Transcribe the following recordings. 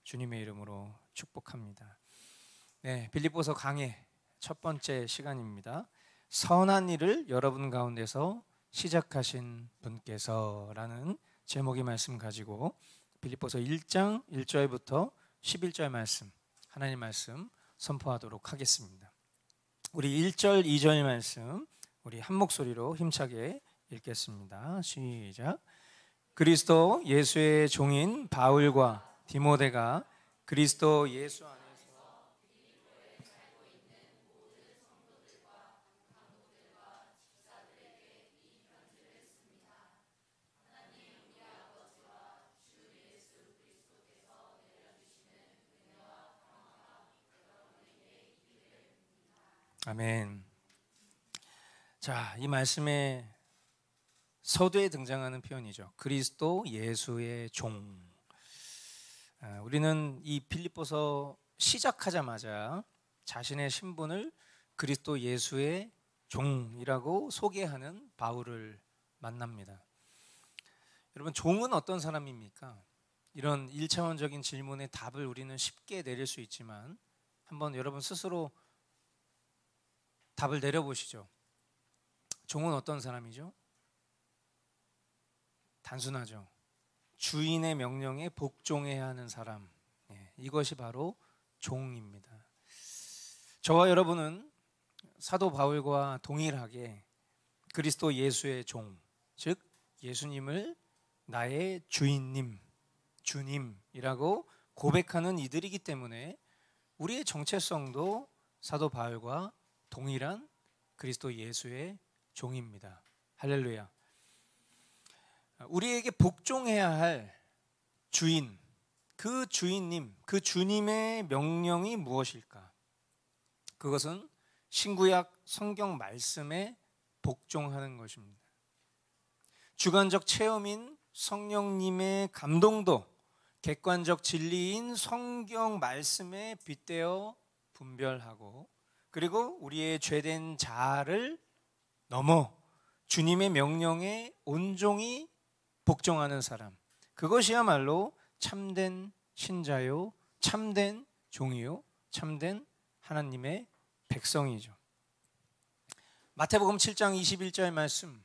주님의 이름으로 축복합니다. 네, 빌립보서 강해 첫 번째 시간입니다. 선한 일을 여러분 가운데서 시작하신 분께서라는 제목의 말씀 가지고 빌립보서 1장 1절부터 11절 말씀, 하나님 말씀 선포하도록 하겠습니다. 우리 1절 2절 말씀 우리 한 목소리로 힘차게 읽겠습니다. 시작. 그리스도 예수의 종인 바울과 디모데가 그리스도 예수 안에서 아멘. 자, 이 말씀에 서두에 등장하는 표현이죠. 그리스도 예수의 종. 우리는 이 빌립보서 시작하자마자 자신의 신분을 그리스도 예수의 종이라고 소개하는 바울을 만납니다. 여러분, 종은 어떤 사람입니까? 이런 1차원적인 질문의 답을 우리는 쉽게 내릴 수 있지만 한번 여러분 스스로 답을 내려보시죠. 종은 어떤 사람이죠? 단순하죠. 주인의 명령에 복종해야 하는 사람, 이것이 바로 종입니다. 저와 여러분은 사도 바울과 동일하게 그리스도 예수의 종, 즉 예수님을 나의 주인님, 주님이라고 고백하는 이들이기 때문에 우리의 정체성도 사도 바울과 동일한 그리스도 예수의 종입니다. 할렐루야. 우리에게 복종해야 할 주인, 그 주인님, 그 주님의 명령이 무엇일까? 그것은 신구약 성경 말씀에 복종하는 것입니다. 주관적 체험인 성령님의 감동도 객관적 진리인 성경 말씀에 빗대어 분별하고, 그리고 우리의 죄된 자아를 넘어 주님의 명령에 온종이 복종하는 사람, 그것이야말로 참된 신자요, 참된 종이요, 참된 하나님의 백성이죠. 마태복음 7장 21절 말씀,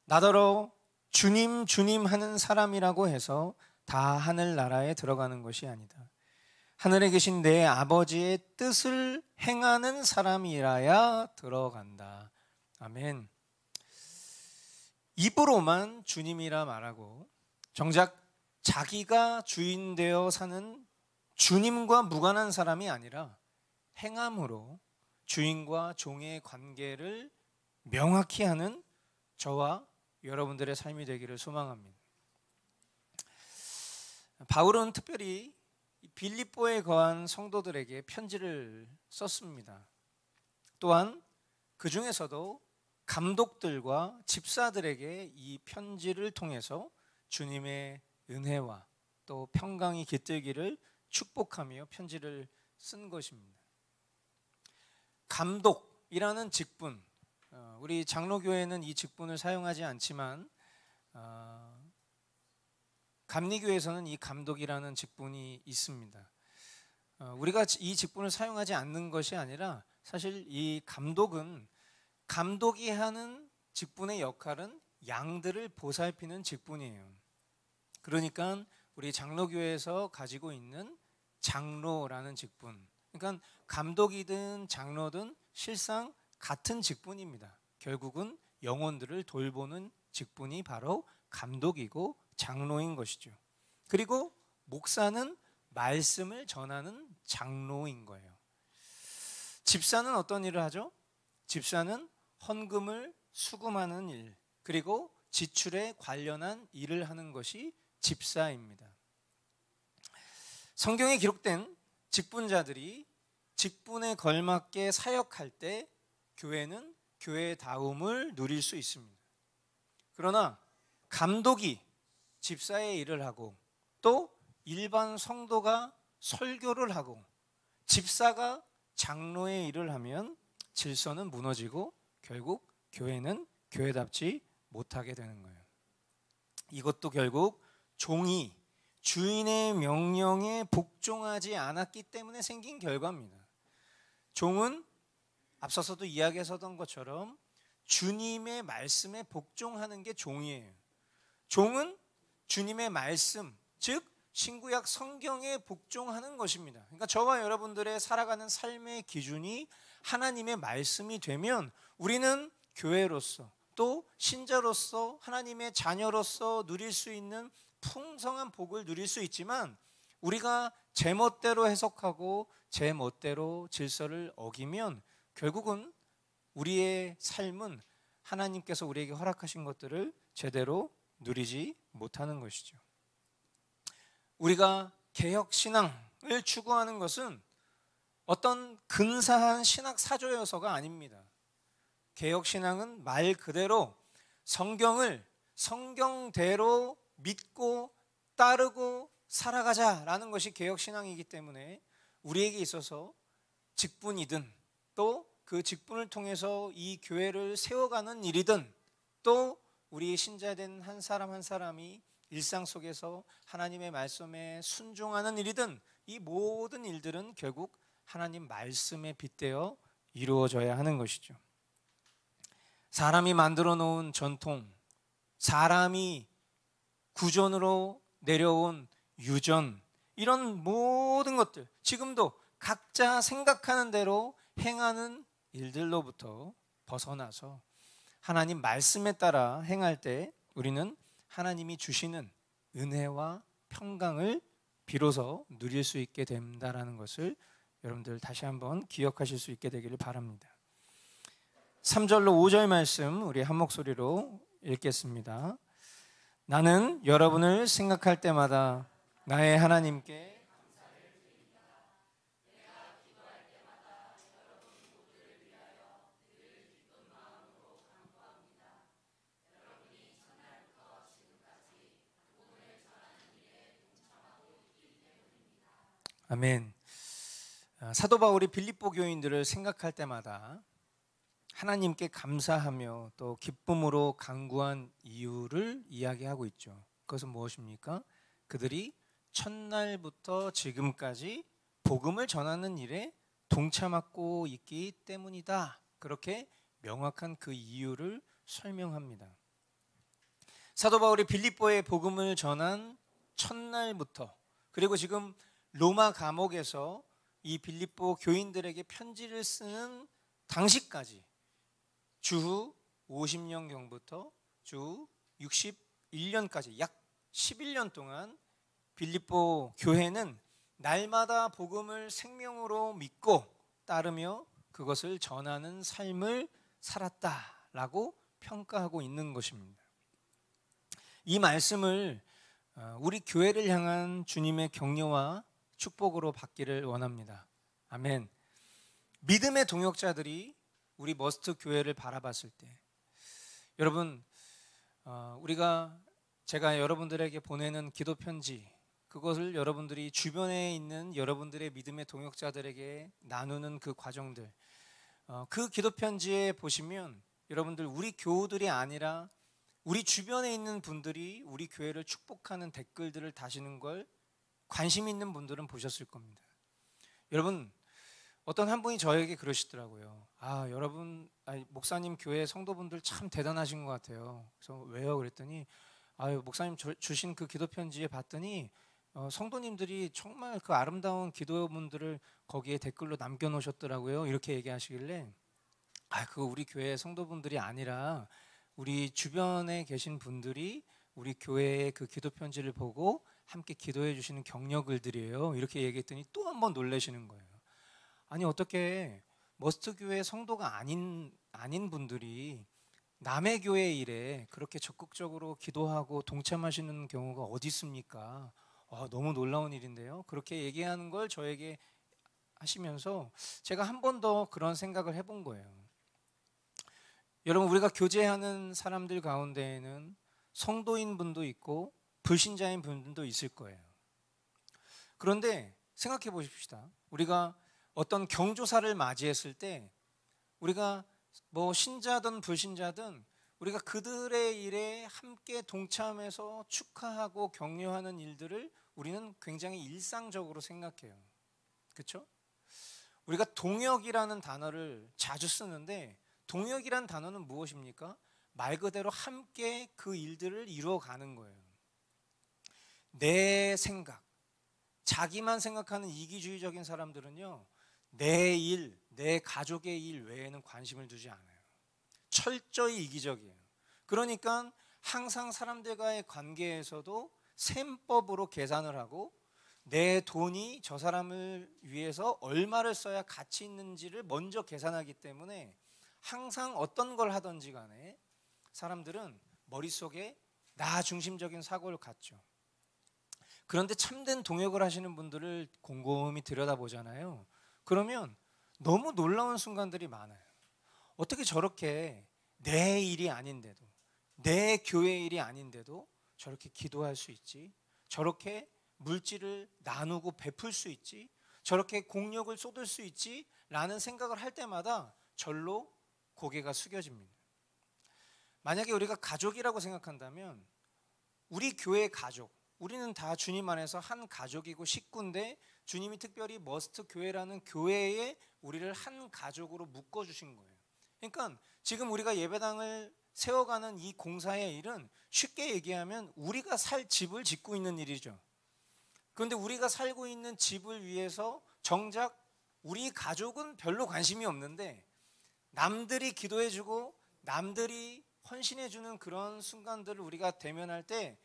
나더러 주님 주님 하는 사람이라고 해서 다 하늘나라에 들어가는 것이 아니다. 하늘에 계신 내 아버지의 뜻을 행하는 사람이라야 들어간다. 아멘. 입으로만 주님이라 말하고 정작 자기가 주인 되어 사는 주님과 무관한 사람이 아니라 행함으로 주인과 종의 관계를 명확히 하는 저와 여러분들의 삶이 되기를 소망합니다. 바울은 특별히 빌립보에 거한 성도들에게 편지를 썼습니다. 또한 그 중에서도 감독들과 집사들에게 이 편지를 통해서 주님의 은혜와 또 평강이 깃들기를 축복하며 편지를 쓴 것입니다. 감독이라는 직분, 우리 장로교회는 이 직분을 사용하지 않지만 감리교에서는 이 감독이라는 직분이 있습니다. 우리가 이 직분을 사용하지 않는 것이 아니라 사실 이 감독은 감독이 하는 직분의 역할은 양들을 보살피는 직분이에요. 그러니까 우리 장로교회에서 가지고 있는 장로라는 직분, 그러니까 감독이든 장로든 실상 같은 직분입니다. 결국은 영혼들을 돌보는 직분이 바로 감독이고 장로인 것이죠. 그리고 목사는 말씀을 전하는 장로인 거예요. 집사는 어떤 일을 하죠? 집사는 헌금을 수금하는 일, 그리고 지출에 관련한 일을 하는 것이 집사입니다. 성경에 기록된 직분자들이 직분에 걸맞게 사역할 때 교회는 교회다움을 누릴 수 있습니다. 그러나 감독이 집사의 일을 하고 또 일반 성도가 설교를 하고 집사가 장로의 일을 하면 질서는 무너지고 결국 교회는 교회답지 못하게 되는 거예요. 이것도 결국 종이 주인의 명령에 복종하지 않았기 때문에 생긴 결과입니다. 종은 앞서서도 이야기했었던 것처럼 주님의 말씀에 복종하는 게 종이에요. 종은 주님의 말씀, 즉 신구약 성경에 복종하는 것입니다. 그러니까 저와 여러분들의 살아가는 삶의 기준이 하나님의 말씀이 되면 우리는 교회로서 또 신자로서 하나님의 자녀로서 누릴 수 있는 풍성한 복을 누릴 수 있지만, 우리가 제멋대로 해석하고 제멋대로 질서를 어기면 결국은 우리의 삶은 하나님께서 우리에게 허락하신 것들을 제대로 누리지 못하는 것이죠. 우리가 개혁신앙을 추구하는 것은 어떤 근사한 신학 사조여서가 아닙니다. 개혁신앙은 말 그대로 성경을 성경대로 믿고 따르고 살아가자라는 것이 개혁신앙이기 때문에 우리에게 있어서 직분이든 또 그 직분을 통해서 이 교회를 세워가는 일이든 또 우리 신자된 한 사람 한 사람이 일상 속에서 하나님의 말씀에 순종하는 일이든 이 모든 일들은 결국 하나님 말씀에 빗대어 이루어져야 하는 것이죠. 사람이 만들어 놓은 전통, 사람이 구전으로 내려온 유전, 이런 모든 것들 지금도 각자 생각하는 대로 행하는 일들로부터 벗어나서 하나님 말씀에 따라 행할 때 우리는 하나님이 주시는 은혜와 평강을 비로소 누릴 수 있게 된다는 것을 여러분들 다시 한번 기억하실 수 있게 되기를 바랍니다. 3절로 5절 말씀 우리 한 목소리로 읽겠습니다. 나는 여러분을 생각할 때마다 나의 하나님께 아멘. 사도 바울이 빌립보 교인들을 생각할 때마다 하나님께 감사하며 또 기쁨으로 간구한 이유를 이야기하고 있죠. 그것은 무엇입니까? 그들이 첫날부터 지금까지 복음을 전하는 일에 동참하고 있기 때문이다. 그렇게 명확한 그 이유를 설명합니다. 사도 바울이 빌립보에 복음을 전한 첫날부터, 그리고 지금 로마 감옥에서 이 빌립보 교인들에게 편지를 쓰는 당시까지 주후 50년경부터 주 61년까지 약 11년 동안 빌립보 교회는 날마다 복음을 생명으로 믿고 따르며 그것을 전하는 삶을 살았다라고 평가하고 있는 것입니다. 이 말씀을 우리 교회를 향한 주님의 격려와 축복으로 받기를 원합니다. 아멘. 믿음의 동역자들이 우리 머스트 교회를 바라봤을 때, 여러분, 제가 여러분들에게 보내는 기도 편지, 그것을 여러분들이 주변에 있는 여러분들의 믿음의 동역자들에게 나누는 그 과정들, 그 기도 편지에 보시면 여러분들 우리 교우들이 아니라 우리 주변에 있는 분들이 우리 교회를 축복하는 댓글들을 다시는 걸 관심 있는 분들은 보셨을 겁니다. 여러분, 어떤 한 분이 저에게 그러시더라고요. 여러분, 목사님 교회 성도분들 참 대단하신 것 같아요. 그래서 왜요? 그랬더니 목사님 주신 그 기도 편지에 봤더니 성도님들이 정말 그 아름다운 기도문들을 거기에 댓글로 남겨놓으셨더라고요. 이렇게 얘기하시길래 그거 우리 교회 성도분들이 아니라 우리 주변에 계신 분들이 우리 교회의 그 기도 편지를 보고 함께 기도해 주시는 격려글들이에요. 이렇게 얘기했더니 또 한 번 놀라시는 거예요. 아니, 어떻게 머스트 교회 성도가 아닌 분들이 남의 교회 일에 그렇게 적극적으로 기도하고 동참하시는 경우가 어디 있습니까? 너무 놀라운 일인데요. 그렇게 얘기하는 걸 저에게 하시면서 제가 한 번 더 그런 생각을 해본 거예요. 여러분, 우리가 교제하는 사람들 가운데에는 성도인 분도 있고 불신자인 분들도 있을 거예요. 그런데 생각해 보십시다. 우리가 어떤 경조사를 맞이했을 때 우리가 뭐 신자든 불신자든 우리가 그들의 일에 함께 동참해서 축하하고 격려하는 일들을 우리는 굉장히 일상적으로 생각해요. 그렇죠? 우리가 동역이라는 단어를 자주 쓰는데 동역이란 단어는 무엇입니까? 말 그대로 함께 그 일들을 이루어가는 거예요. 내 생각, 자기만 생각하는 이기주의적인 사람들은요, 내 일, 내 가족의 일 외에는 관심을 두지 않아요. 철저히 이기적이에요. 그러니까 항상 사람들과의 관계에서도 셈법으로 계산을 하고 내 돈이 저 사람을 위해서 얼마를 써야 가치 있는지를 먼저 계산하기 때문에 항상 어떤 걸 하든지 간에 사람들은 머릿속에 나 중심적인 사고를 갖죠. 그런데 참된 동역을 하시는 분들을 곰곰이 들여다보잖아요. 그러면 너무 놀라운 순간들이 많아요. 어떻게 저렇게 내 일이 아닌데도, 내 교회 일이 아닌데도 저렇게 기도할 수 있지? 저렇게 물질을 나누고 베풀 수 있지? 저렇게 공력을 쏟을 수 있지? 라는 생각을 할 때마다 절로 고개가 숙여집니다. 만약에 우리가 가족이라고 생각한다면 우리 교회의 가족, 우리는 다 주님 안에서 한 가족이고 식구인데 주님이 특별히 머스트 교회라는 교회에 우리를 한 가족으로 묶어주신 거예요. 그러니까 지금 우리가 예배당을 세워가는 이 공사의 일은 쉽게 얘기하면 우리가 살 집을 짓고 있는 일이죠. 그런데 우리가 살고 있는 집을 위해서 정작 우리 가족은 별로 관심이 없는데 남들이 기도해주고 남들이 헌신해주는 그런 순간들을 우리가 대면할 때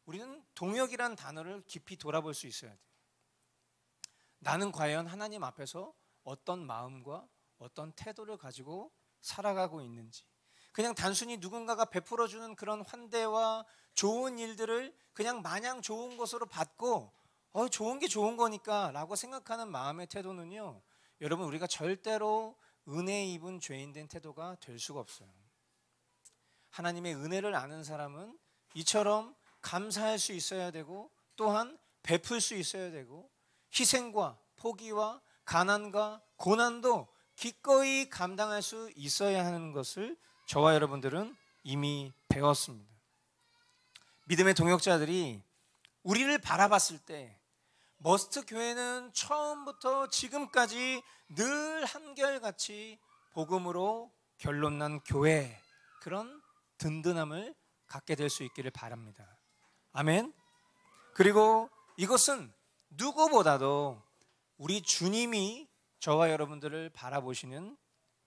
우리는 동역이란 단어를 깊이 돌아볼 수 있어야 돼요. 나는 과연 하나님 앞에서 어떤 마음과 어떤 태도를 가지고 살아가고 있는지, 그냥 단순히 누군가가 베풀어주는 그런 환대와 좋은 일들을 그냥 마냥 좋은 것으로 받고 좋은 게 좋은 거니까 라고 생각하는 마음의 태도는요, 여러분 우리가 절대로 은혜 입은 죄인된 태도가 될 수가 없어요. 하나님의 은혜를 아는 사람은 이처럼 감사할 수 있어야 되고 또한 베풀 수 있어야 되고 희생과 포기와 가난과 고난도 기꺼이 감당할 수 있어야 하는 것을 저와 여러분들은 이미 배웠습니다. 믿음의 동역자들이 우리를 바라봤을 때 머스트 교회는 처음부터 지금까지 늘 한결같이 복음으로 결론난 교회, 그런 든든함을 갖게 될 수 있기를 바랍니다. 아멘. 그리고 이것은 누구보다도 우리 주님이 저와 여러분들을 바라보시는,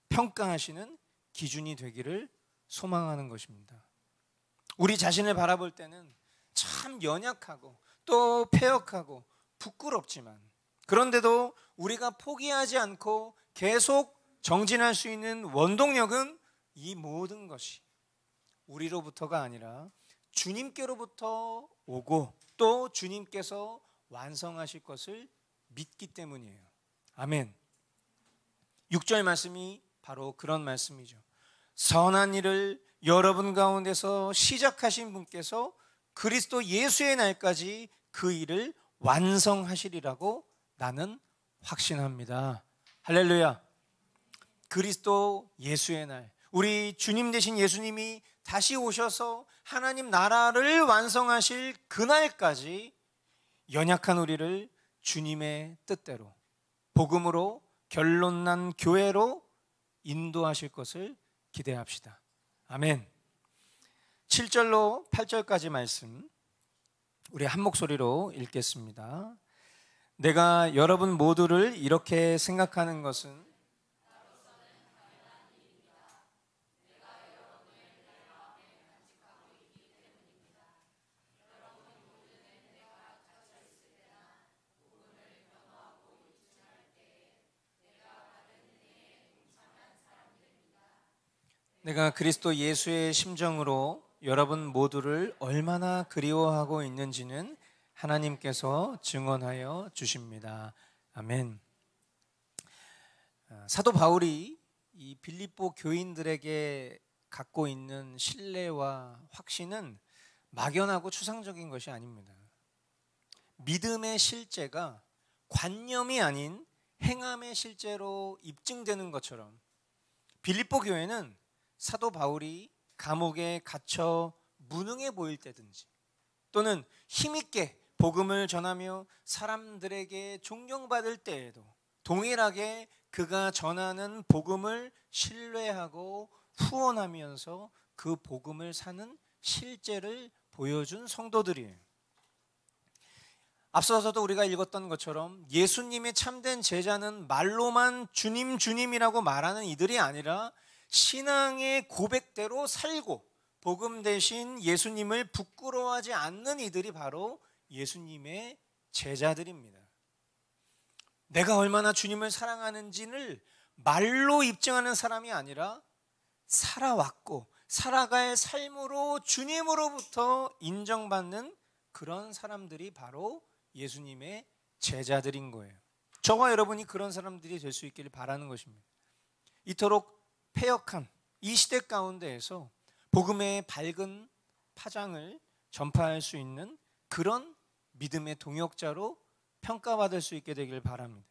평가하시는 기준이 되기를 소망하는 것입니다. 우리 자신을 바라볼 때는 참 연약하고 또 패역하고 부끄럽지만, 그런데도 우리가 포기하지 않고 계속 정진할 수 있는 원동력은 이 모든 것이 우리로부터가 아니라 주님께로부터 오고 또 주님께서 완성하실 것을 믿기 때문이에요. 아멘. 6절 말씀이 바로 그런 말씀이죠. 선한 일을 여러분 가운데서 시작하신 분께서 그리스도 예수의 날까지 그 일을 완성하시리라고 나는 확신합니다. 할렐루야. 그리스도 예수의 날, 우리 주님 되신 예수님이 다시 오셔서 하나님 나라를 완성하실 그날까지 연약한 우리를 주님의 뜻대로 복음으로 결론난 교회로 인도하실 것을 기대합시다. 아멘. 7절로 8절까지 말씀 우리 한 목소리로 읽겠습니다. 내가 여러분 모두를 이렇게 생각하는 것은 내가 그리스도 예수의 심정으로 여러분 모두를 얼마나 그리워하고 있는지는 하나님께서 증언하여 주십니다. 아멘. 사도 바울이 이 빌립보 교인들에게 갖고 있는 신뢰와 확신은 막연하고 추상적인 것이 아닙니다. 믿음의 실제가 관념이 아닌 행함의 실제로 입증되는 것처럼 빌립보 교회는 사도 바울이 감옥에 갇혀 무능해 보일 때든지 또는 힘있게 복음을 전하며 사람들에게 존경받을 때에도 동일하게 그가 전하는 복음을 신뢰하고 후원하면서 그 복음을 사는 실제를 보여준 성도들이에요. 앞서서도 우리가 읽었던 것처럼 예수님의 참된 제자는 말로만 주님 주님이라고 말하는 이들이 아니라 신앙의 고백대로 살고 복음 대신 예수님을 부끄러워하지 않는 이들이 바로 예수님의 제자들입니다. 내가 얼마나 주님을 사랑하는지를 말로 입증하는 사람이 아니라 살아왔고 살아갈 삶으로 주님으로부터 인정받는 그런 사람들이 바로 예수님의 제자들인 거예요. 저와 여러분이 그런 사람들이 될 수 있기를 바라는 것입니다. 이토록 패역한 이 시대 가운데에서 복음의 밝은 파장을 전파할 수 있는 그런 믿음의 동역자로 평가받을 수 있게 되길 바랍니다.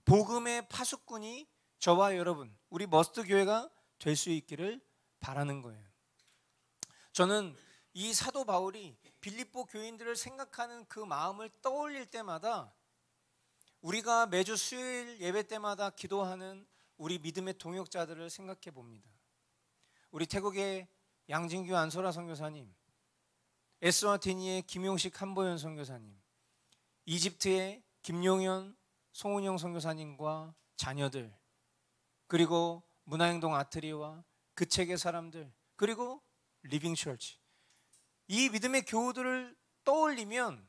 복음의 파수꾼이 저와 여러분, 우리 머스트 교회가 될 수 있기를 바라는 거예요. 저는 이 사도 바울이 빌립보 교인들을 생각하는 그 마음을 떠올릴 때마다 우리가 매주 수요일 예배 때마다 기도하는 우리 믿음의 동역자들을 생각해 봅니다. 우리 태국의 양진규 안소라 선교사님, 에스와티니의 김용식 한보현 선교사님, 이집트의 김용현 송은영 선교사님과 자녀들, 그리고 문화행동 아트리와 그 책의 사람들, 그리고 리빙처치, 이 믿음의 교우들을 떠올리면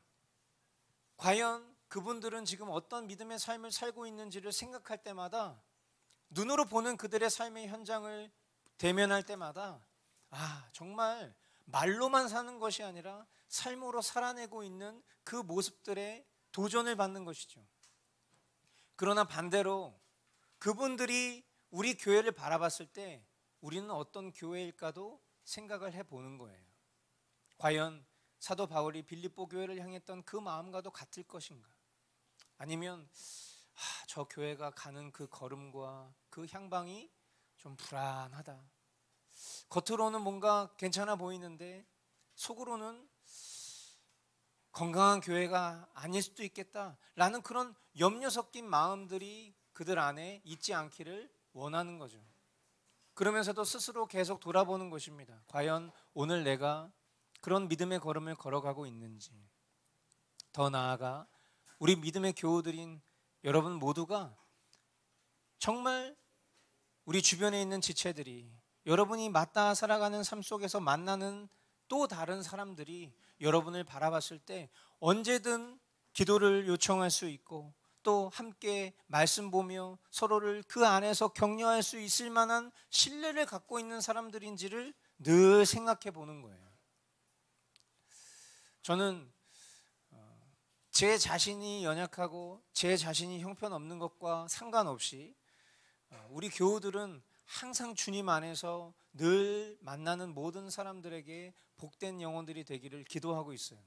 과연 그분들은 지금 어떤 믿음의 삶을 살고 있는지를 생각할 때마다, 눈으로 보는 그들의 삶의 현장을 대면할 때마다 정말 말로만 사는 것이 아니라 삶으로 살아내고 있는 그 모습들에 도전을 받는 것이죠. 그러나 반대로 그분들이 우리 교회를 바라봤을 때 우리는 어떤 교회일까도 생각을 해보는 거예요. 과연 사도 바울이 빌립보 교회를 향했던 그 마음과도 같을 것인가? 아니면 저 교회가 가는 그 걸음과 그 향방이 좀 불안하다. 겉으로는 뭔가 괜찮아 보이는데 속으로는 건강한 교회가 아닐 수도 있겠다라는 그런 염려 섞인 마음들이 그들 안에 있지 않기를 원하는 거죠. 그러면서도 스스로 계속 돌아보는 것입니다. 과연 오늘 내가 그런 믿음의 걸음을 걸어가고 있는지. 더 나아가 우리 믿음의 교우들인 여러분 모두가 정말 우리 주변에 있는 지체들이, 여러분이 맞닿아 살아가는 삶 속에서 만나는 또 다른 사람들이 여러분을 바라봤을 때 언제든 기도를 요청할 수 있고 또 함께 말씀 보며 서로를 그 안에서 격려할 수 있을 만한 신뢰를 갖고 있는 사람들인지를 늘 생각해 보는 거예요. 저는 제 자신이 연약하고 제 자신이 형편없는 것과 상관없이 우리 교우들은 항상 주님 안에서 늘 만나는 모든 사람들에게 복된 영혼들이 되기를 기도하고 있어요.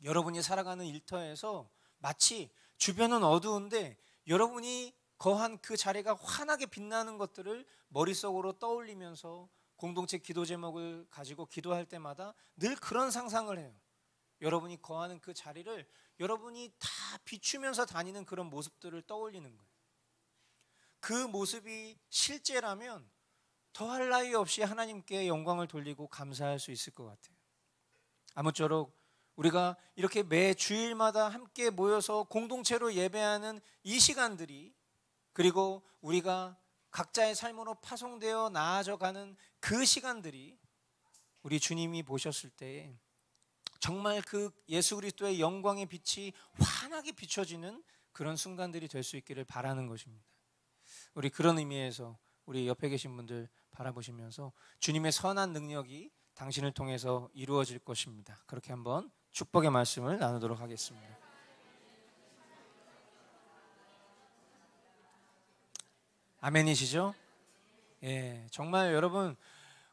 여러분이 살아가는 일터에서 마치 주변은 어두운데 여러분이 거한 그 자리가 환하게 빛나는 것들을 머릿속으로 떠올리면서 공동체 기도 제목을 가지고 기도할 때마다 늘 그런 상상을 해요. 여러분이 거하는 그 자리를 여러분이 다 비추면서 다니는 그런 모습들을 떠올리는 거예요. 그 모습이 실제라면 더할 나위 없이 하나님께 영광을 돌리고 감사할 수 있을 것 같아요. 아무쪼록 우리가 이렇게 매 주일마다 함께 모여서 공동체로 예배하는 이 시간들이, 그리고 우리가 각자의 삶으로 파송되어 나아져가는 그 시간들이 우리 주님이 보셨을 때에 정말 그 예수 그리스도의 영광의 빛이 환하게 비춰지는 그런 순간들이 될 수 있기를 바라는 것입니다. 우리 그런 의미에서 우리 옆에 계신 분들 바라보시면서 주님의 선한 능력이 당신을 통해서 이루어질 것입니다. 그렇게 한번 축복의 말씀을 나누도록 하겠습니다. 아멘이시죠? 예, 정말 여러분,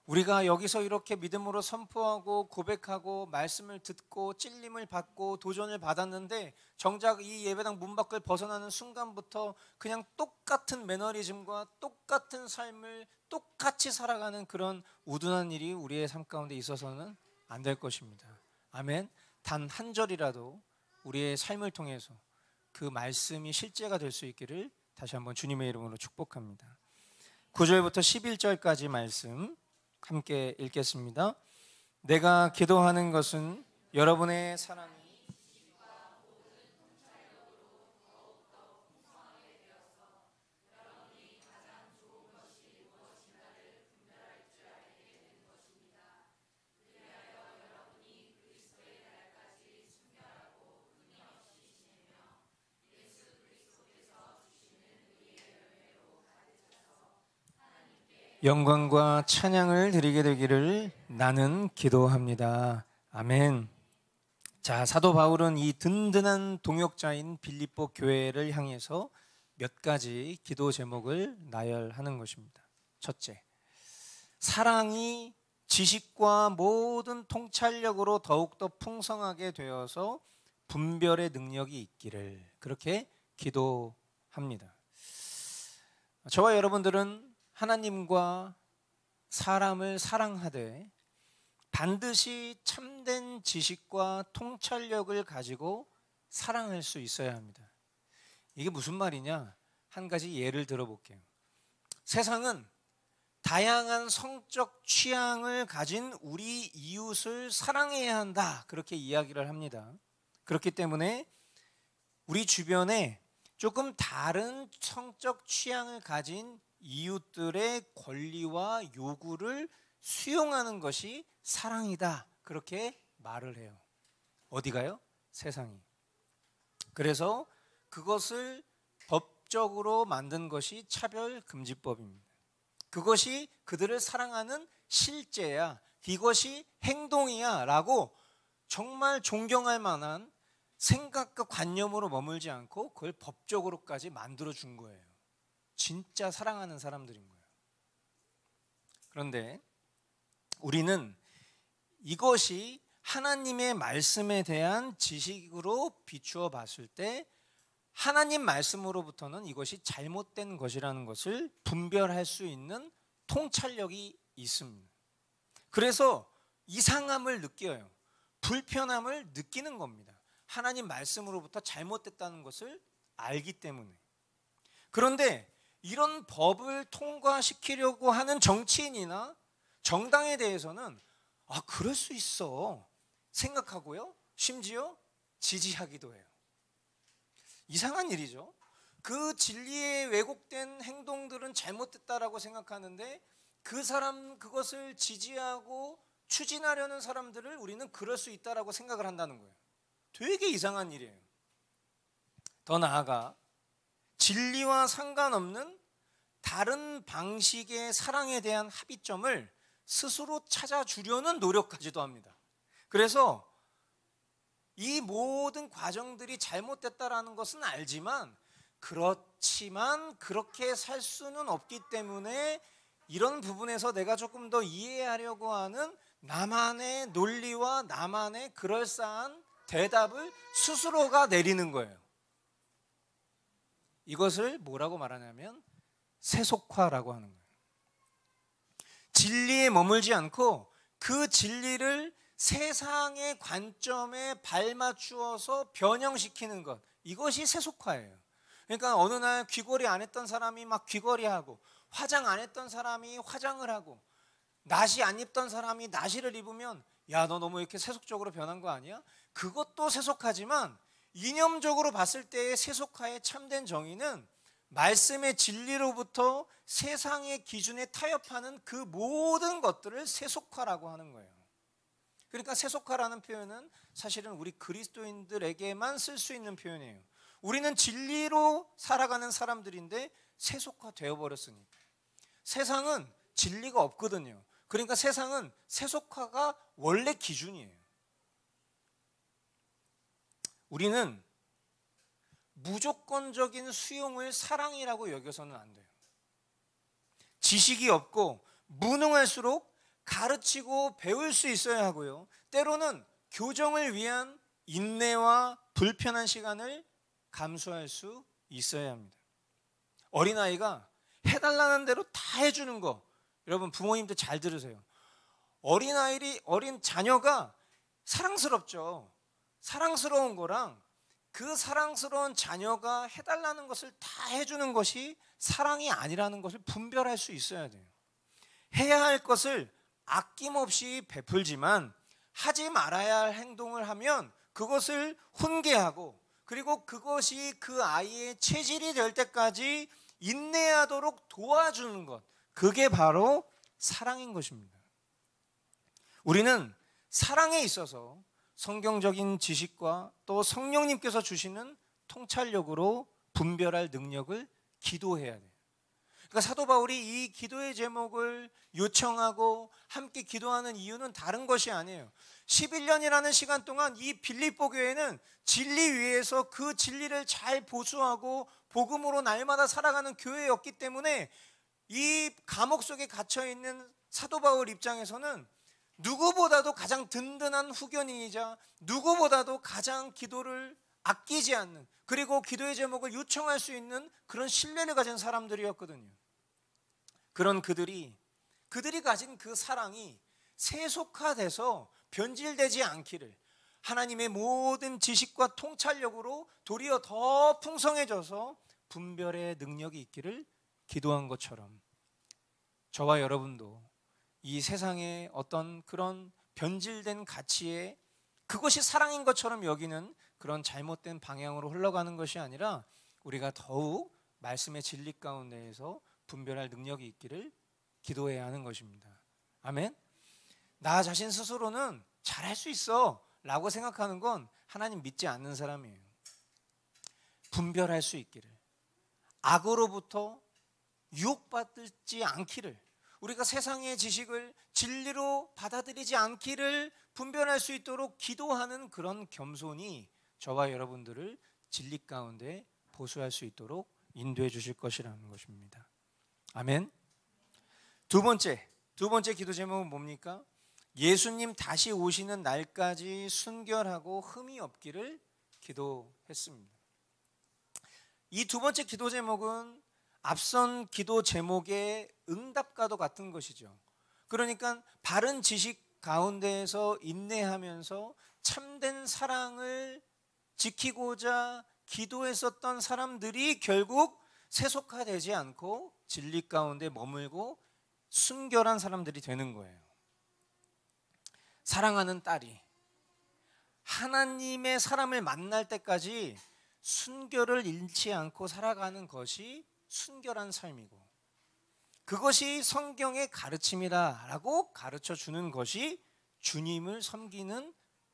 우리가 여기서 이렇게 믿음으로 선포하고 고백하고 말씀을 듣고 찔림을 받고 도전을 받았는데 정작 이 예배당 문 밖을 벗어나는 순간부터 그냥 똑같은 매너리즘과 똑같은 삶을 똑같이 살아가는 그런 우둔한 일이 우리의 삶 가운데 있어서는 안 될 것입니다. 아멘. 단 한 절이라도 우리의 삶을 통해서 그 말씀이 실제가 될 수 있기를 다시 한번 주님의 이름으로 축복합니다. 9절부터 11절까지 말씀 함께 읽겠습니다. 내가 기도하는 것은 여러분의 사랑이 영광과 찬양을 드리게 되기를 나는 기도합니다. 아멘. 자, 사도 바울은 이 든든한 동역자인 빌립보 교회를 향해서 몇 가지 기도 제목을 나열하는 것입니다. 첫째, 사랑이 지식과 모든 통찰력으로 더욱더 풍성하게 되어서 분별의 능력이 있기를, 그렇게 기도합니다. 저와 여러분들은 하나님과 사람을 사랑하되 반드시 참된 지식과 통찰력을 가지고 사랑할 수 있어야 합니다. 이게 무슨 말이냐? 한 가지 예를 들어볼게요. 세상은 다양한 성적 취향을 가진 우리 이웃을 사랑해야 한다, 그렇게 이야기를 합니다. 그렇기 때문에 우리 주변에 조금 다른 성적 취향을 가진 이웃들의 권리와 요구를 수용하는 것이 사랑이다, 그렇게 말을 해요. 어디가요? 세상이. 그래서 그것을 법적으로 만든 것이 차별금지법입니다. 그것이 그들을 사랑하는 실제야, 이것이 행동이야 라고 정말 존경할 만한 생각과 관념으로 머물지 않고 그걸 법적으로까지 만들어준 거예요. 진짜 사랑하는 사람들인 거예요. 그런데 우리는 이것이 하나님의 말씀에 대한 지식으로 비추어 봤을 때 하나님 말씀으로부터는 이것이 잘못된 것이라는 것을 분별할 수 있는 통찰력이 있습니다. 그래서 이상함을 느껴요. 불편함을 느끼는 겁니다. 하나님 말씀으로부터 잘못됐다는 것을 알기 때문에. 그런데 이런 법을 통과시키려고 하는 정치인이나 정당에 대해서는 그럴 수 있어 생각하고요, 심지어 지지하기도 해요. 이상한 일이죠. 그 진리에 왜곡된 행동들은 잘못됐다라고 생각하는데 그것을 지지하고 추진하려는 사람들을 우리는 그럴 수 있다라고 생각을 한다는 거예요. 되게 이상한 일이에요. 더 나아가 진리와 상관없는 다른 방식의 사랑에 대한 합의점을 스스로 찾아주려는 노력까지도 합니다. 그래서 이 모든 과정들이 잘못됐다라는 것은 알지만, 그렇지만 그렇게 살 수는 없기 때문에 이런 부분에서 내가 조금 더 이해하려고 하는 나만의 논리와 나만의 그럴싸한 대답을 스스로가 내리는 거예요. 이것을 뭐라고 말하냐면 세속화라고 하는 거예요. 진리에 머물지 않고 그 진리를 세상의 관점에 발맞추어서 변형시키는 것, 이것이 세속화예요. 그러니까 어느 날 귀걸이 안 했던 사람이 막 귀걸이하고, 화장 안 했던 사람이 화장을 하고, 나시 안 입던 사람이 나시를 입으면 야, 너 너무 이렇게 세속적으로 변한 거 아니야? 그것도 세속화지만 이념적으로 봤을 때의 세속화의 참된 정의는 말씀의 진리로부터 세상의 기준에 타협하는 그 모든 것들을 세속화라고 하는 거예요. 그러니까 세속화라는 표현은 사실은 우리 그리스도인들에게만 쓸 수 있는 표현이에요. 우리는 진리로 살아가는 사람들인데 세속화 되어버렸으니까. 세상은 진리가 없거든요. 그러니까 세상은 세속화가 원래 기준이에요. 우리는 무조건적인 수용을 사랑이라고 여겨서는 안 돼요. 지식이 없고 무능할수록 가르치고 배울 수 있어야 하고요, 때로는 교정을 위한 인내와 불편한 시간을 감수할 수 있어야 합니다. 어린아이가 해달라는 대로 다 해주는 거, 여러분 부모님들 잘 들으세요. 어린 자녀가 사랑스럽죠. 사랑스러운 거랑 그 사랑스러운 자녀가 해달라는 것을 다 해주는 것이 사랑이 아니라는 것을 분별할 수 있어야 돼요. 해야 할 것을 아낌없이 베풀지만 하지 말아야 할 행동을 하면 그것을 훈계하고, 그리고 그것이 그 아이의 체질이 될 때까지 인내하도록 도와주는 것, 그게 바로 사랑인 것입니다. 우리는 사랑에 있어서 성경적인 지식과 또 성령님께서 주시는 통찰력으로 분별할 능력을 기도해야 돼요. 그러니까 사도 바울이 이 기도의 제목을 요청하고 함께 기도하는 이유는 다른 것이 아니에요. 11년이라는 시간 동안 이 빌립보 교회는 진리 위에서 그 진리를 잘 보수하고 복음으로 날마다 살아가는 교회였기 때문에 이 감옥 속에 갇혀있는 사도 바울 입장에서는 누구보다도 가장 든든한 후견인이자 누구보다도 가장 기도를 아끼지 않는, 그리고 기도의 제목을 요청할 수 있는 그런 신뢰를 가진 사람들이었거든요. 그런 그들이 가진 그 사랑이 세속화돼서 변질되지 않기를, 하나님의 모든 지식과 통찰력으로 도리어 더 풍성해져서 분별의 능력이 있기를 기도한 것처럼, 저와 여러분도 이 세상의 어떤 그런 변질된 가치에 그것이 사랑인 것처럼 여기는 그런 잘못된 방향으로 흘러가는 것이 아니라 우리가 더욱 말씀의 진리 가운데에서 분별할 능력이 있기를 기도해야 하는 것입니다. 아멘. 나 자신 스스로는 잘할 수 있어 라고 생각하는 건 하나님 믿지 않는 사람이에요. 분별할 수 있기를, 악으로부터 유혹받지 않기를, 우리가 세상의 지식을 진리로 받아들이지 않기를 분별할 수 있도록 기도하는 그런 겸손이 저와 여러분들을 진리 가운데 보수할 수 있도록 인도해 주실 것이라는 것입니다. 아멘. 두 번째 기도 제목은 뭡니까? 예수님 다시 오시는 날까지 순결하고 흠이 없기를 기도했습니다. 이 두 번째 기도 제목은 앞선 기도 제목의 응답과도 같은 것이죠. 그러니까 바른 지식 가운데에서 인내하면서 참된 사랑을 지키고자 기도했었던 사람들이 결국 세속화되지 않고 진리 가운데 머물고 순결한 사람들이 되는 거예요. 사랑하는 딸이 하나님의 사람을 만날 때까지 순결을 잃지 않고 살아가는 것이 순결한 삶이고, 그것이 성경의 가르침이다라고 가르쳐 주는 것이 주님을 섬기는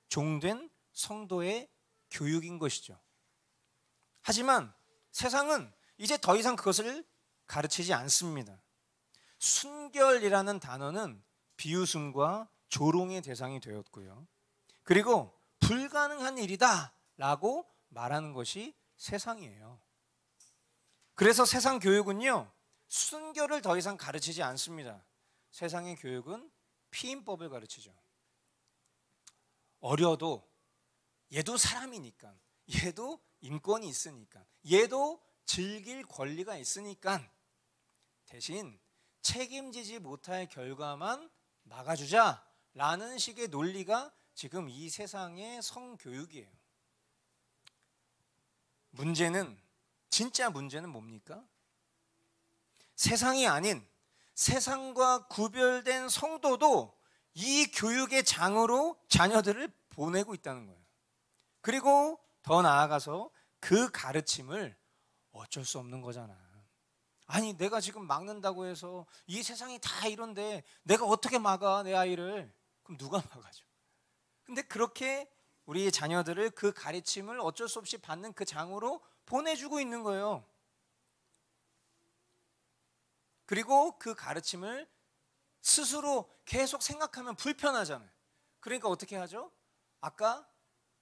종된 성도의 교육인 것이죠. 하지만 세상은 이제 더 이상 그것을 가르치지 않습니다. 순결이라는 단어는 비웃음과 조롱의 대상이 되었고요. 그리고 불가능한 일이다 라고 말하는 것이 세상이에요. 그래서 세상 교육은요, 순결을 더 이상 가르치지 않습니다. 세상의 교육은 피임법을 가르치죠. 어려도 얘도 사람이니까, 얘도 인권이 있으니까, 얘도 즐길 권리가 있으니까 대신 책임지지 못할 결과만 막아주자 라는 식의 논리가 지금 이 세상의 성교육이에요. 진짜 문제는 뭡니까? 세상이 아닌 세상과 구별된 성도도 이 교육의 장으로 자녀들을 보내고 있다는 거예요. 그리고 더 나아가서 그 가르침을 어쩔 수 없는 거잖아. 아니, 내가 지금 막는다고 해서 이 세상이 다 이런데 내가 어떻게 막아, 내 아이를? 그럼 누가 막아줘? 근데 그렇게 우리 자녀들을 그 가르침을 어쩔 수 없이 받는 그 장으로 보내주고 있는 거예요. 그리고 그 가르침을 스스로 계속 생각하면 불편하잖아요. 그러니까 어떻게 하죠? 아까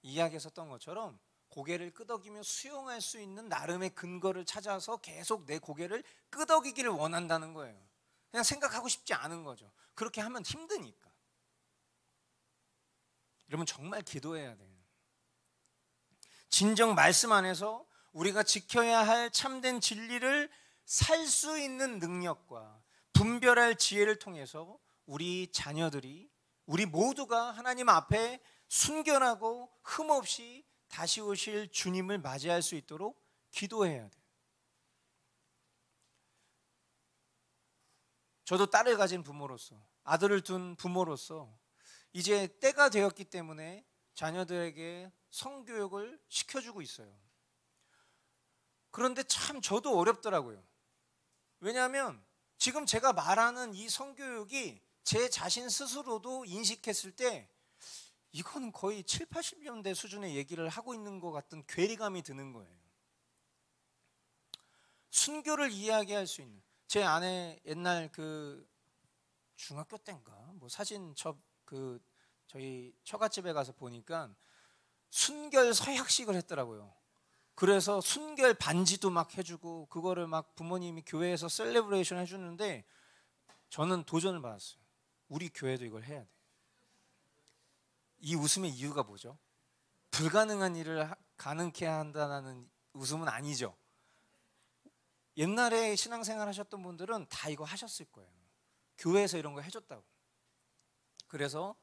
이야기했었던 것처럼 고개를 끄덕이며 수용할 수 있는 나름의 근거를 찾아서 계속 내 고개를 끄덕이기를 원한다는 거예요. 그냥 생각하고 싶지 않은 거죠. 그렇게 하면 힘드니까. 여러분, 정말 기도해야 돼요. 진정 말씀 안에서 우리가 지켜야 할 참된 진리를 살 수 있는 능력과 분별할 지혜를 통해서 우리 자녀들이, 우리 모두가 하나님 앞에 순결하고 흠없이 다시 오실 주님을 맞이할 수 있도록 기도해야 돼요. 저도 딸을 가진 부모로서, 아들을 둔 부모로서 이제 때가 되었기 때문에 자녀들에게 성교육을 시켜주고 있어요. 그런데 참 저도 어렵더라고요. 왜냐하면 지금 제가 말하는 이 성교육이 제 자신 스스로도 인식했을 때 이건 거의 7, 80년대 수준의 얘기를 하고 있는 것 같은 괴리감이 드는 거예요. 순교를 이야기할 수 있는, 제 아내 옛날 그 중학교 때인가 뭐 사진 저희 처갓집에 가서 보니까 순결 서약식을 했더라고요. 그래서 순결 반지도 막 해주고 그거를 막 부모님이 교회에서 셀레브레이션 해주는데 저는 도전을 받았어요. 우리 교회도 이걸 해야 돼. 이 웃음의 이유가 뭐죠? 불가능한 일을 가능케 한다는 웃음은 아니죠. 옛날에 신앙생활 하셨던 분들은 다 이거 하셨을 거예요. 교회에서 이런 거 해줬다고. 그래서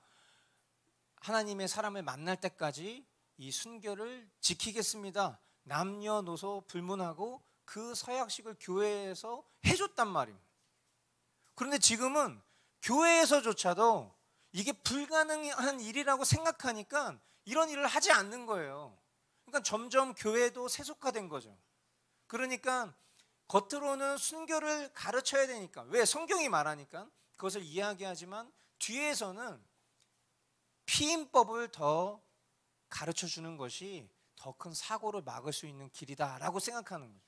하나님의 사람을 만날 때까지 이 순결을 지키겠습니다. 남녀노소 불문하고 그 서약식을 교회에서 해줬단 말입니다. 그런데 지금은 교회에서조차도 이게 불가능한 일이라고 생각하니까 이런 일을 하지 않는 거예요. 그러니까 점점 교회도 세속화된 거죠. 그러니까 겉으로는 순결을 가르쳐야 되니까, 왜? 성경이 말하니까 그것을 이야기하지만 뒤에서는 피임법을 더 가르쳐 주는 것이 더 큰 사고를 막을 수 있는 길이다라고 생각하는 거죠.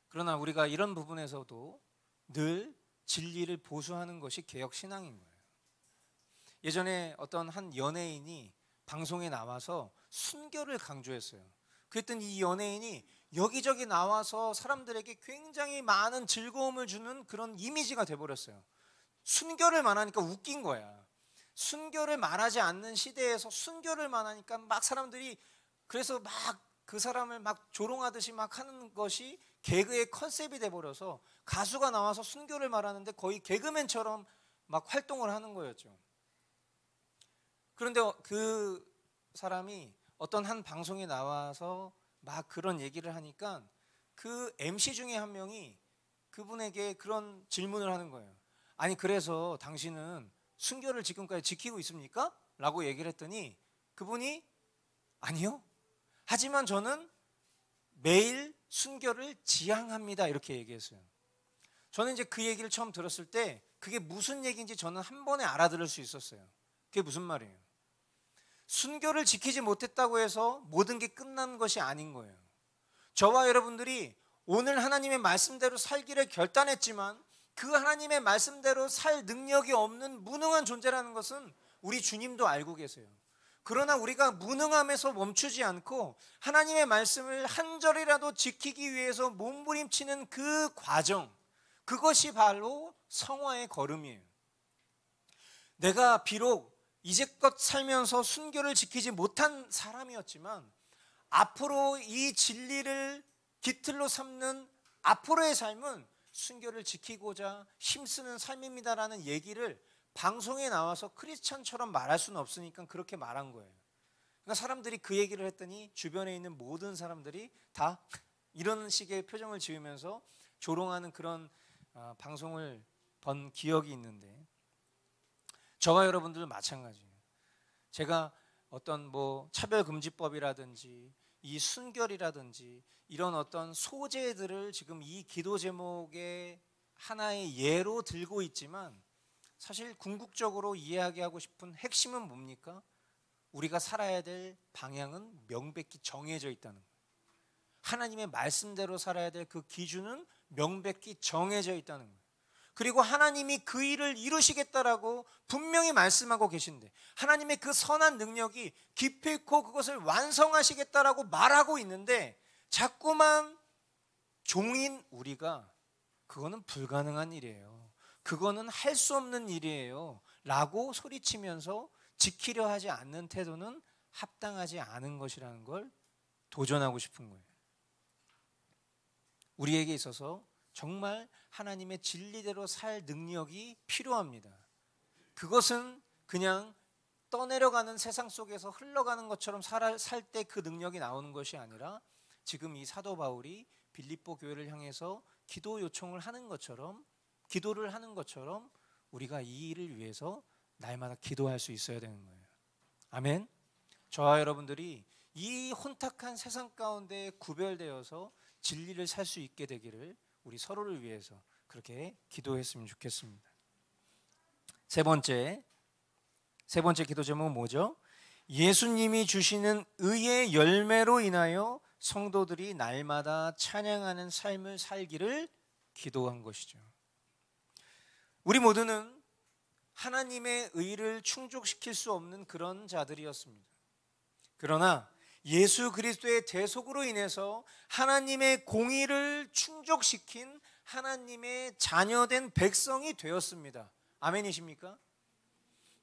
그러나 우리가 이런 부분에서도 늘 진리를 보수하는 것이 개혁신앙인 거예요. 예전에 어떤 한 연예인이 방송에 나와서 순결을 강조했어요. 그랬더니 이 연예인이 여기저기 나와서 사람들에게 굉장히 많은 즐거움을 주는 그런 이미지가 돼버렸어요. 순결을 말하니까 웃긴 거야. 순결을 말하지 않는 시대에서 순결을 말하니까 막 사람들이, 그래서 막 그 사람을 막 조롱하듯이 막 하는 것이 개그의 컨셉이 돼버려서 가수가 나와서 순결을 말하는데 거의 개그맨처럼 막 활동을 하는 거였죠. 그런데 그 사람이 어떤 한 방송에 나와서 막 그런 얘기를 하니까 그 MC 중에 한 명이 그분에게 그런 질문을 하는 거예요. 아니, 그래서 당신은 순결을 지금까지 지키고 있습니까? 라고 얘기를 했더니 그분이 아니요, 하지만 저는 매일 순결을 지향합니다, 이렇게 얘기했어요. 저는 이제 그 얘기를 처음 들었을 때 그게 무슨 얘기인지 저는 한 번에 알아들을 수 있었어요. 그게 무슨 말이에요? 순결을 지키지 못했다고 해서 모든 게 끝난 것이 아닌 거예요. 저와 여러분들이 오늘 하나님의 말씀대로 살기를 결단했지만 그 하나님의 말씀대로 살 능력이 없는 무능한 존재라는 것은 우리 주님도 알고 계세요. 그러나 우리가 무능함에서 멈추지 않고 하나님의 말씀을 한 절이라도 지키기 위해서 몸부림치는 그 과정, 그것이 바로 성화의 걸음이에요. 내가 비록 이제껏 살면서 순결을 지키지 못한 사람이었지만 앞으로 이 진리를 깃틀로 삼는 앞으로의 삶은 순결을 지키고자 힘쓰는 삶입니다라는 얘기를 방송에 나와서 크리스찬처럼 말할 수는 없으니까 그렇게 말한 거예요. 그러니까 사람들이 그 얘기를 했더니 주변에 있는 모든 사람들이 다 이런 식의 표정을 지으면서 조롱하는 그런 방송을 본 기억이 있는데, 저와 여러분들도 마찬가지예요. 제가 어떤 뭐 차별금지법이라든지 이 순결이라든지 이런 어떤 소재들을 지금 이 기도 제목의 하나의 예로 들고 있지만 사실 궁극적으로 이야기하고 싶은 핵심은 뭡니까? 우리가 살아야 될 방향은 명백히 정해져 있다는 거예요. 하나님의 말씀대로 살아야 될 그 기준은 명백히 정해져 있다는 거예요. 그리고 하나님이 그 일을 이루시겠다라고 분명히 말씀하고 계신데 하나님의 그 선한 능력이 기필코 그것을 완성하시겠다라고 말하고 있는데 자꾸만 종인 우리가 그거는 불가능한 일이에요, 그거는 할 수 없는 일이에요 라고 소리치면서 지키려 하지 않는 태도는 합당하지 않은 것이라는 걸 도전하고 싶은 거예요. 우리에게 있어서 정말 하나님의 진리대로 살 능력이 필요합니다. 그것은 그냥 떠내려가는 세상 속에서 흘러가는 것처럼 살 때 그 능력이 나오는 것이 아니라 지금 이 사도 바울이 빌립보 교회를 향해서 기도 요청을 하는 것처럼, 기도를 하는 것처럼 우리가 이 일을 위해서 날마다 기도할 수 있어야 되는 거예요. 아멘. 저와 여러분들이 이 혼탁한 세상 가운데 구별되어서 진리를 살 수 있게 되기를 우리 서로를 위해서 그렇게 기도했으면 좋겠습니다. 세 번째 기도 제목은 뭐죠? 예수님이 주시는 의의 열매로 인하여 성도들이 날마다 찬양하는 삶을 살기를 기도한 것이죠. 우리 모두는 하나님의 의를 충족시킬 수 없는 그런 자들이었습니다. 그러나 예수 그리스도의 대속으로 인해서 하나님의 공의를 충족시킨 하나님의 자녀된 백성이 되었습니다. 아멘이십니까?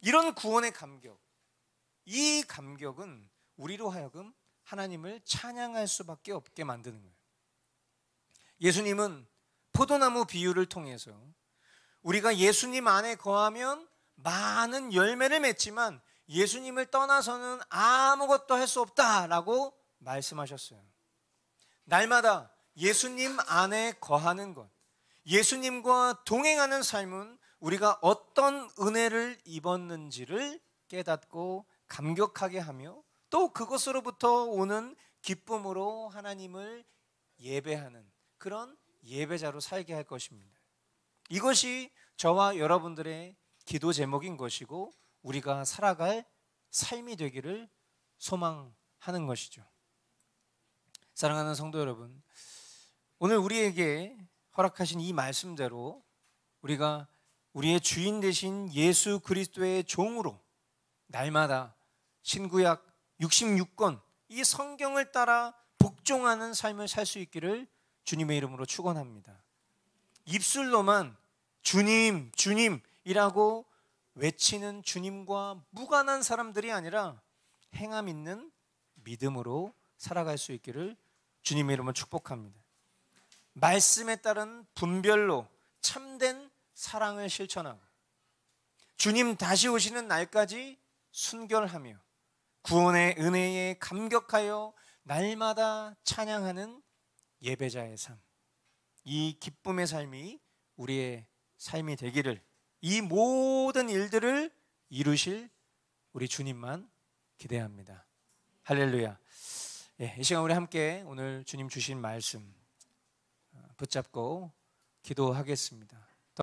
이런 구원의 감격, 이 감격은 우리로 하여금 하나님을 찬양할 수밖에 없게 만드는 거예요. 예수님은 포도나무 비유를 통해서 우리가 예수님 안에 거하면 많은 열매를 맺지만 예수님을 떠나서는 아무것도 할 수 없다라고 말씀하셨어요. 날마다 예수님 안에 거하는 것, 예수님과 동행하는 삶은 우리가 어떤 은혜를 입었는지를 깨닫고 감격하게 하며 또 그것으로부터 오는 기쁨으로 하나님을 예배하는 그런 예배자로 살게 할 것입니다. 이것이 저와 여러분들의 기도 제목인 것이고 우리가 살아갈 삶이 되기를 소망하는 것이죠. 사랑하는 성도 여러분, 오늘 우리에게 허락하신 이 말씀대로 우리가 우리의 주인 되신 예수 그리스도의 종으로 날마다 신구약 66권 이 성경을 따라 복종하는 삶을 살 수 있기를 주님의 이름으로 축원합니다. 입술로만 주님, 주님이라고 외치는 주님과 무관한 사람들이 아니라 행함 있는 믿음으로 살아갈 수 있기를 주님의 이름으로 축복합니다. 말씀에 따른 분별로 참된 사랑을 실천하고 주님 다시 오시는 날까지 순결하며 구원의 은혜에 감격하여 날마다 찬양하는 예배자의 삶, 이 기쁨의 삶이 우리의 삶이 되기를, 이 모든 일들을 이루실 우리 주님만 기대합니다. 할렐루야. 이 시간 우리 함께 오늘 주님 주신 말씀 붙잡고 기도하겠습니다.